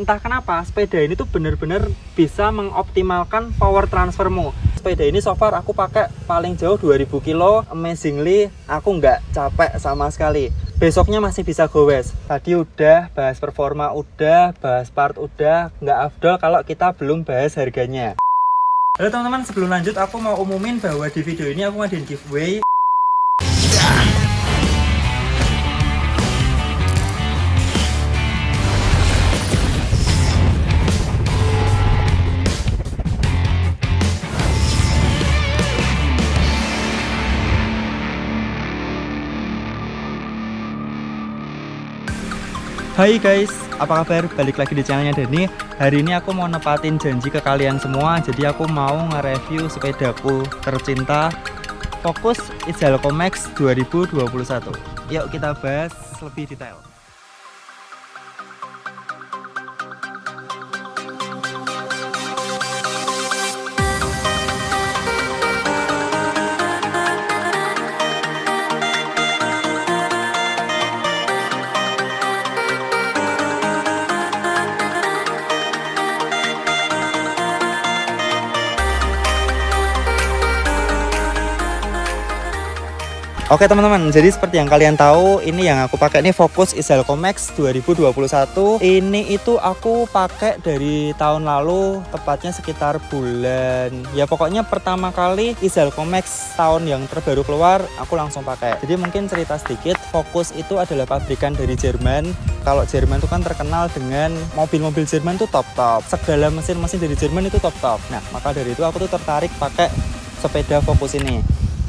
entah kenapa sepeda ini tuh bener-bener bisa mengoptimalkan power transfermu. Sepeda ini so far aku pakai paling jauh 2000 kilo, amazingly aku nggak capek sama sekali. Besoknya masih bisa gowes. Tadi udah bahas performa, udah bahas part, udah nggak afdol kalau kita belum bahas harganya. Halo teman-teman, sebelum lanjut aku mau umumin bahwa di video ini aku ngadain giveaway. Hai guys, apa kabar? Balik lagi di channelnya Dani. Hari ini aku mau nepatin janji ke kalian semua. Jadi aku mau nge-review sepedaku tercinta, Focus Izalco Max 2021. Yuk kita bahas lebih detail. Oke teman-teman, jadi seperti yang kalian tahu, ini yang aku pakai ini Focus Izalco Max 2021. Ini itu aku pakai dari tahun lalu, tepatnya sekitar bulan, ya pokoknya pertama kali Izalco Max tahun yang terbaru keluar, aku langsung pakai. Jadi mungkin cerita sedikit, Focus itu adalah pabrikan dari Jerman. Kalau Jerman itu kan terkenal dengan mobil-mobil Jerman tuh top-top. Segala mesin-mesin dari Jerman itu top-top. Nah, maka dari itu aku tuh tertarik pakai sepeda Focus ini.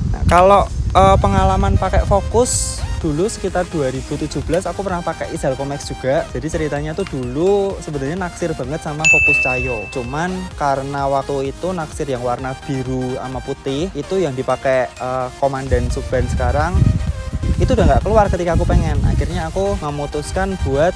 Nah, kalau pengalaman pakai Focus dulu sekitar 2017 aku pernah pakai Izalco Max juga. Jadi ceritanya tuh dulu sebenarnya naksir banget sama Focus Cayo. Cuman karena waktu itu naksir yang warna biru sama putih itu yang dipakai Komandan Subban sekarang itu udah nggak keluar ketika aku pengen. Akhirnya aku memutuskan buat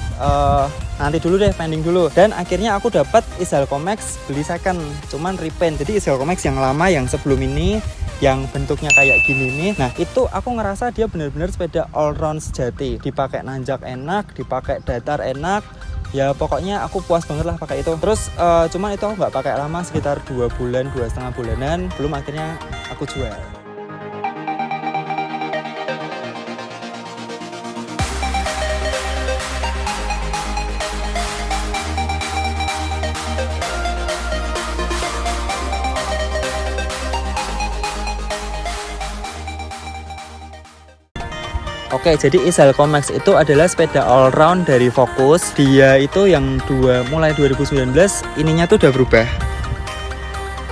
nanti dulu deh, pending dulu. Dan akhirnya aku dapat Izalco Max beli second, cuman repaint. Jadi Izalco Max yang lama yang sebelum ini yang bentuknya kayak gini nih, nah itu aku ngerasa dia bener-bener sepeda all round sejati. Dipakai nanjak enak, dipakai datar enak, ya pokoknya aku puas banget lah pakai itu. Terus cuman itu aku nggak pakai lama, sekitar 2 bulan, 2,5 bulanan, belum akhirnya aku jual. Oke, jadi Izalco Max itu adalah sepeda all round dari Focus. Dia itu yang mulai 2019 ininya tuh udah berubah.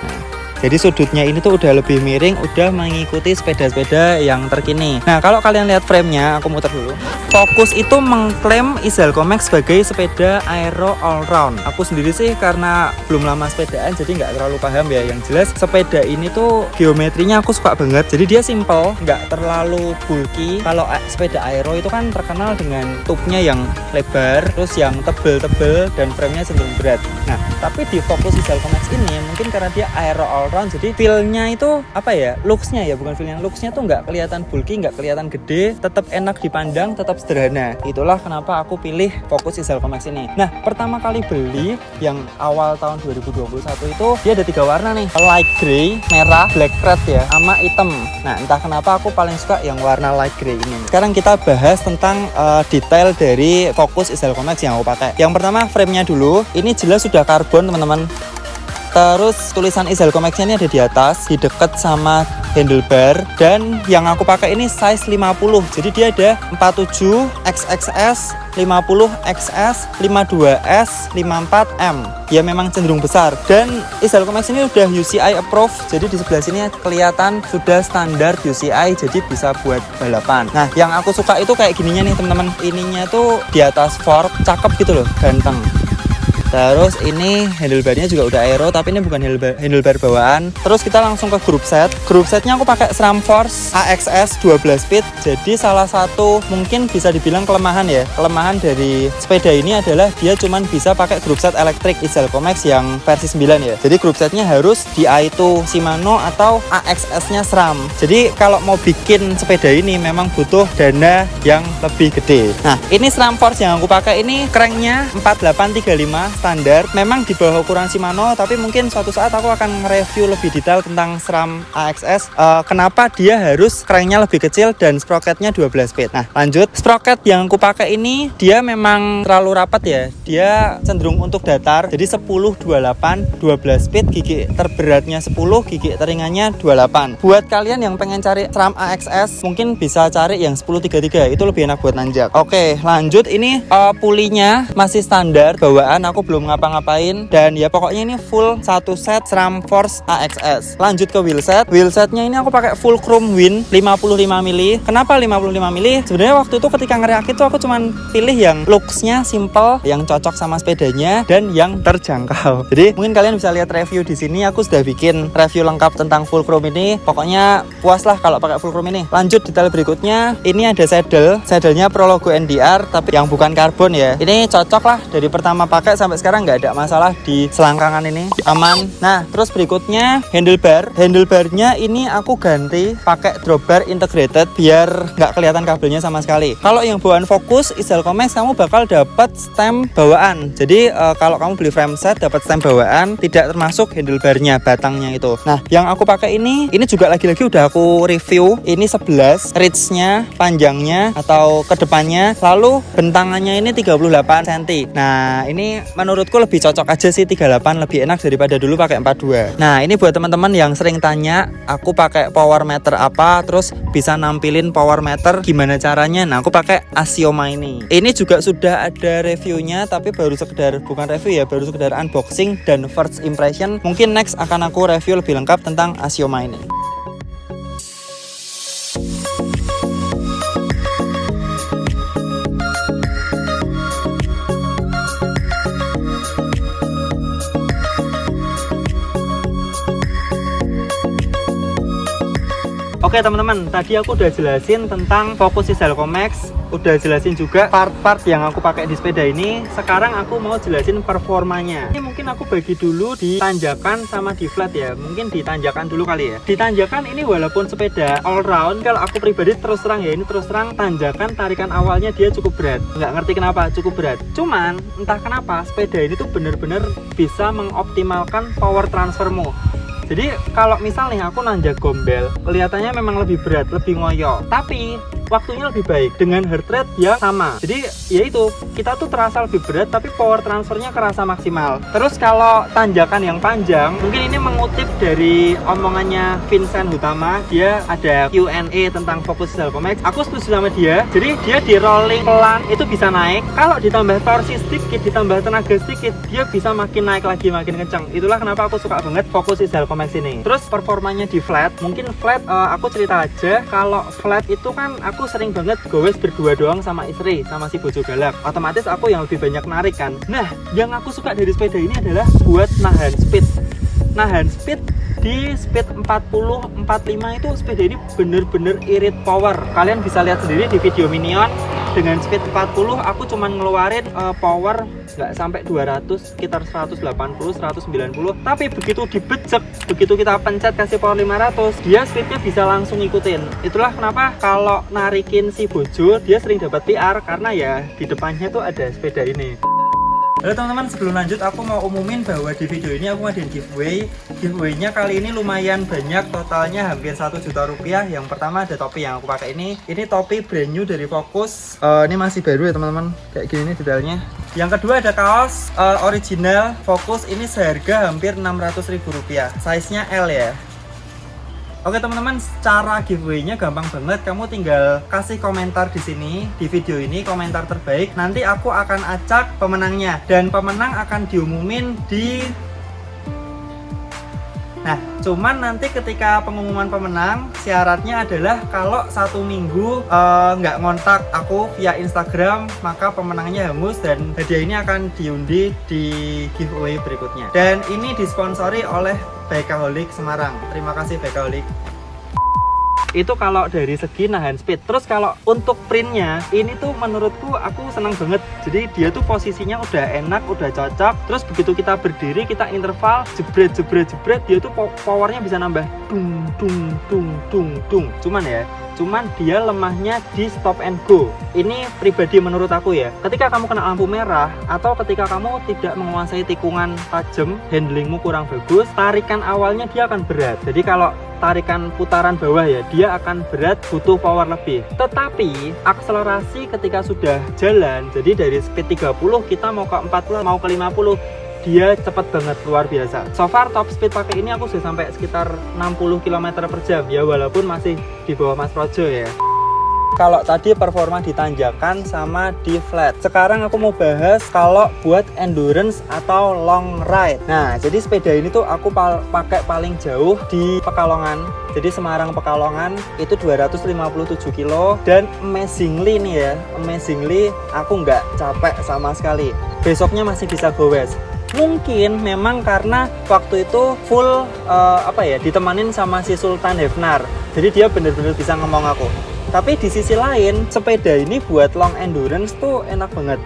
Nah, jadi sudutnya ini tuh udah lebih miring, udah mengikuti sepeda-sepeda yang terkini. Nah, kalau kalian lihat frame-nya, aku muter dulu. Focus itu mengklaim Izalco Max sebagai sepeda aero all round. Aku sendiri sih karena belum lama sepedaan jadi nggak terlalu paham ya. Yang jelas sepeda ini tuh geometrinya aku suka banget. Jadi dia simple, nggak terlalu bulky. Kalau sepeda aero itu kan terkenal dengan tubnya yang lebar, terus yang tebel-tebel dan frame-nya cenderung berat. Nah, tapi di Focus Izalco Max ini mungkin karena dia aero all round, jadi feel-nya itu apa ya? Looks-nya ya, bukan feel-nya. Looks-nya tuh nggak kelihatan bulky, nggak kelihatan gede, tetap enak dipandang, tetap sederhana. Itulah kenapa aku pilih Focus Izalco Max ini. Nah, pertama kali beli yang awal tahun 2021 itu dia ada 3 warna nih. Light grey, merah, black red ya, sama hitam. Nah, entah kenapa aku paling suka yang warna light grey ini. Sekarang kita bahas tentang detail dari Focus Izalco Max yang aku pakai. Yang pertama frame-nya dulu. Ini jelas sudah karbon, teman-teman. Terus tulisan Izalco Max-nya ini ada di atas, di dekat sama handlebar. Dan yang aku pakai ini size 50. Jadi dia ada 47, XXS, 50, XS, 52S, 54M. Ya memang cenderung besar. Dan Izalco Max ini udah UCI approved. Jadi di sebelah sini kelihatan sudah standar UCI, jadi bisa buat balapan. Nah, yang aku suka itu kayak gininya nih, teman-teman. Ininya tuh di atas fork, cakep gitu loh, ganteng. Terus ini handlebarnya juga udah aero, tapi ini bukan handlebar bawaan. Terus kita langsung ke group set. Group setnya aku pakai SRAM Force AXS 12 speed. Jadi salah satu mungkin bisa dibilang kelemahan ya. Kelemahan dari sepeda ini adalah dia cuman bisa pakai group set elektrik Izalco Max yang versi 9 ya. Jadi group setnya harus DI itu Shimano atau AXS-nya SRAM. Jadi kalau mau bikin sepeda ini memang butuh dana yang lebih gede. Nah, ini SRAM Force yang aku pakai ini cranknya 4835 standar, memang di bawah ukuran Shimano, tapi mungkin suatu saat aku akan nge-review lebih detail tentang SRAM AXS. Kenapa dia harus cranknya lebih kecil dan sprocketnya 12 speed. Nah lanjut, sprocket yang aku pakai ini dia memang terlalu rapat ya, dia cenderung untuk datar, jadi 10, 28, 12 speed, gigi terberatnya 10, gigi teringannya 28. Buat kalian yang pengen cari SRAM AXS, mungkin bisa cari yang 1033, itu lebih enak buat nanjak. Oke lanjut, ini pulinya masih standar bawaan, aku belum ngapa-ngapain, dan ya pokoknya ini full satu set SRAM Force AXS. Lanjut ke wheelset. Wheelsetnya ini aku pakai full chrome Win 55 mili. Kenapa 55 mili? Sebenarnya waktu itu ketika ngerakit tuh aku cuman pilih yang looksnya simple, yang cocok sama sepedanya dan yang terjangkau. Jadi mungkin kalian bisa lihat review di sini, aku sudah bikin review lengkap tentang full chrome ini. Pokoknya puas lah kalau pakai full chrome ini. Lanjut detail berikutnya, ini ada saddle-nya Prologo NDR tapi yang bukan karbon ya. Ini cocok lah, dari pertama pakai sampai sekarang nggak ada masalah di selangkangan ini, aman. Nah terus berikutnya handlebarnya ini aku ganti pakai drop bar integrated biar nggak kelihatan kabelnya sama sekali. Kalau yang bawaan Focus Ishalco Max kamu bakal dapat stem bawaan. Jadi kalau kamu beli frame set dapat stem bawaan, tidak termasuk handlebarnya, batangnya itu. Nah yang aku pakai ini juga lagi-lagi udah aku review. Ini 11 ridge-nya, panjangnya atau kedepannya, lalu bentangannya ini 38 cm. Nah ini menurutku lebih cocok aja sih 38, lebih enak daripada dulu pakai 42. Nah ini buat teman-teman yang sering tanya aku pakai power meter apa, terus bisa nampilin power meter gimana caranya. Nah aku pakai Assioma ini. Ini juga sudah ada reviewnya, tapi baru sekedar, bukan review ya, baru sekedar unboxing dan first impression. Mungkin next akan aku review lebih lengkap tentang Assioma ini. Oke teman-teman, tadi aku udah jelasin tentang Focus Ishalco Max, udah jelasin juga part-part yang aku pakai di sepeda ini. Sekarang aku mau jelasin performanya. Ini mungkin aku bagi dulu di tanjakan sama di flat ya. Mungkin di tanjakan dulu kali ya. Di tanjakan ini walaupun sepeda all round, kalau aku pribadi terus terang ya, ini terus terang tanjakan tarikan awalnya dia cukup berat. Nggak ngerti kenapa cukup berat. Cuman entah kenapa sepeda ini tuh bener-bener bisa mengoptimalkan power transfermu. Jadi kalau misal nih aku nanjak gombel, kelihatannya memang lebih berat, lebih ngoyo, tapi waktunya lebih baik dengan heart rate yang sama. Jadi ya itu, kita tuh terasa lebih berat tapi power transfernya kerasa maksimal. Terus kalau tanjakan yang panjang, mungkin ini mengutip dari omongannya Vincent Hutama, dia ada Q&A tentang Focus Ishalco Max. Aku setuju sama dia. Jadi dia di rolling pelan itu bisa naik. Kalau ditambah torsi sedikit, ditambah tenaga sedikit, dia bisa makin naik lagi, makin kencang. Itulah kenapa aku suka banget Focus Ishalco Max ini. Terus performanya di flat, mungkin flat aku cerita aja. Kalau flat itu kan aku sering banget gowes berdua doang sama istri, sama si bojo galak. Otomatis aku yang lebih banyak narik kan. Nah, yang aku suka dari sepeda ini adalah buat nahan speed. Nahan speed di speed 40, 45 itu sepeda ini bener-bener irit power. Kalian bisa lihat sendiri di video Minion. Dengan speed 40 aku cuman ngeluarin power nggak sampai 200, sekitar 180, 190. Tapi begitu dibejek, begitu kita pencet kasih power 500, dia speednya bisa langsung ngikutin. Itulah kenapa kalau narikin si bojo dia sering dapat PR, karena ya di depannya tuh ada sepeda ini. Halo teman-teman, sebelum lanjut aku mau umumin bahwa di video ini aku ngadain giveaway. Giveaway-nya kali ini lumayan banyak, totalnya hampir 1 juta rupiah. Yang pertama ada topi yang aku pakai ini topi brand new dari Focus. Ini masih baru ya teman-teman, kayak gini nih detailnya. Yang kedua ada kaos original Focus, ini seharga hampir 600.000 rupiah. Size-nya L ya. Oke teman-teman, cara giveaway-nya gampang banget. Kamu tinggal kasih komentar di sini, di video ini, komentar terbaik. Nanti aku akan acak pemenangnya, dan pemenang akan diumumin di... Nah, cuman nanti ketika pengumuman pemenang, syaratnya adalah kalau 1 minggu nggak ngontak aku via Instagram, maka pemenangnya hangus dan hadiah ini akan diundi di giveaway berikutnya. Dan ini disponsori oleh Bikeaholic Semarang. Terima kasih Bikeaholic. Itu kalau dari segi nahan speed. Terus kalau untuk printnya, ini tuh menurutku aku senang banget. Jadi dia tuh posisinya udah enak, udah cocok. Terus begitu kita berdiri, kita interval, jebret, dia tuh powernya bisa nambah dung dung dung dung dung. Cuman dia lemahnya di stop and go. Ini pribadi menurut aku ya. Ketika kamu kena lampu merah atau ketika kamu tidak menguasai tikungan tajam, handlingmu kurang bagus, tarikan awalnya dia akan berat. Jadi kalau tarikan putaran bawah ya, dia akan berat, butuh power lebih. Tetapi akselerasi ketika sudah jalan, jadi dari speed 30 kita mau ke 40, mau ke 50, dia cepet banget, luar biasa. So far top speed pakai ini aku sudah sampai sekitar 60 km per jam ya, walaupun masih di bawah Mas Projo ya. Kalau tadi performa di tanjakan sama di flat, sekarang aku mau bahas kalau buat endurance atau long ride. Nah, jadi sepeda ini tuh aku pakai paling jauh di Pekalongan. Jadi Semarang Pekalongan itu 257 kilo, dan amazingly nih ya, aku nggak capek sama sekali. Besoknya masih bisa gowes. Mungkin memang karena waktu itu full ditemanin sama si Sultan Hefnar, jadi dia bener-bener bisa ngomong aku. Tapi di sisi lain, sepeda ini buat long endurance tuh enak banget,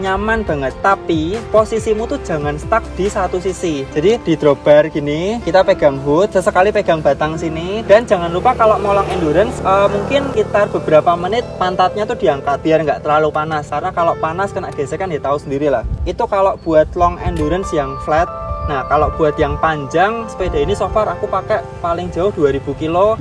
nyaman banget. Tapi posisimu tuh jangan stuck di satu sisi. Jadi di drop bar gini, kita pegang hood, sesekali pegang batang sini. Dan jangan lupa kalau mau long endurance, mungkin sekitar beberapa menit pantatnya tuh diangkat biar nggak terlalu panas. Karena kalau panas kena gesekan ya tahu sendiri lah. Itu kalau buat long endurance yang flat. Nah, kalau buat yang panjang, sepeda ini so far aku pakai paling jauh 2000 kilo.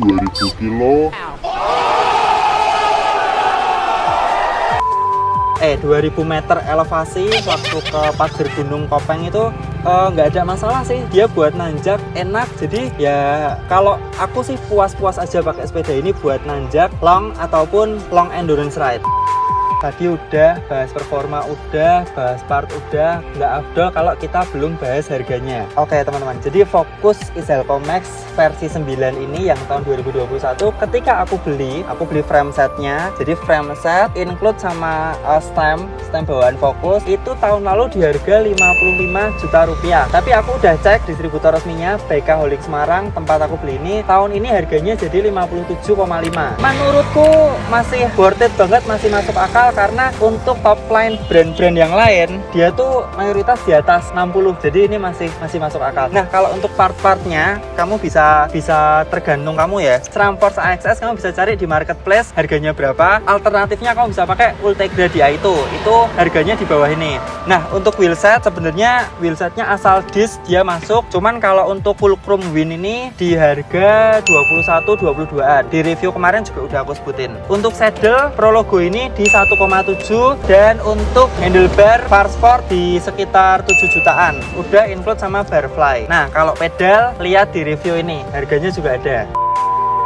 2000 meter elevasi waktu ke pagar Gunung Kopeng itu nggak ada masalah sih, dia buat nanjak enak. Jadi ya kalau aku sih puas-puas aja pakai sepeda ini buat nanjak long ataupun long endurance ride. Tadi udah bahas performa, udah bahas part, udah nggak afdol kalau kita belum bahas harganya. Oke teman-teman, jadi Focus Ishalco Max versi 9 ini yang tahun 2021, ketika aku beli frame setnya. Jadi frame set include sama stem bawaan Focus itu tahun lalu di harga 55 juta rupiah. Tapi aku udah cek distributor resminya Bikeholic Semarang, tempat aku beli ini, tahun ini harganya jadi 57,5. Menurutku masih worth it banget, masih masuk akal. Karena untuk top line brand-brand yang lain dia tuh mayoritas di atas 60, jadi ini masih masuk akal. Nah, kalau untuk part-partnya kamu bisa tergantung kamu ya. SRAM Force AXS kamu bisa cari di marketplace harganya berapa. Alternatifnya kamu bisa pakai Ultegra Dia itu harganya di bawah ini. Nah, untuk wheelset sebenarnya wheelsetnya asal disc dia masuk. Cuman kalau untuk full chrome wheel ini di harga 21-22an. Di review kemarin juga udah aku sebutin. Untuk saddle Pro Logo ini di 1,7, dan untuk handlebar Far Sport di sekitar 7 jutaan. Udah include sama barfly. Nah, kalau pedal lihat di review ini, harganya juga ada.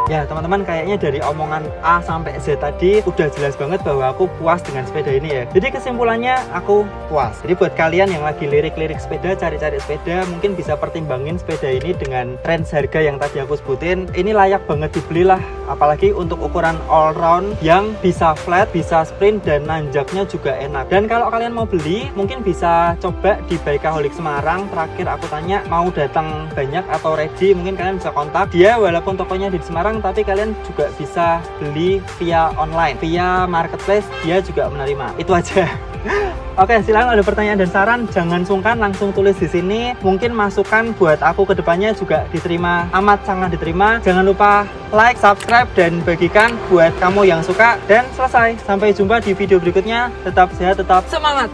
Ya teman-teman, kayaknya dari omongan A sampai Z tadi udah jelas banget bahwa aku puas dengan sepeda ini ya. Jadi kesimpulannya aku puas. Jadi buat kalian yang lagi lirik-lirik sepeda, cari-cari sepeda, mungkin bisa pertimbangin sepeda ini dengan range harga yang tadi aku sebutin. Ini layak banget dibeli lah, apalagi untuk ukuran all round yang bisa flat, bisa sprint, dan nanjaknya juga enak. Dan kalau kalian mau beli, mungkin bisa coba di Bikeholic Semarang. Terakhir aku tanya mau datang banyak atau ready, mungkin kalian bisa kontak dia. Walaupun tokonya di Semarang, tapi kalian juga bisa beli via online, via marketplace, dia juga menerima. Itu aja. Oke, silakan ada pertanyaan dan saran, jangan sungkan langsung tulis di sini. Mungkin masukan buat aku ke depannya juga diterima, amat sangat diterima. Jangan lupa like, subscribe, dan bagikan buat kamu yang suka. Dan selesai. Sampai jumpa di video berikutnya. Tetap sehat, tetap semangat.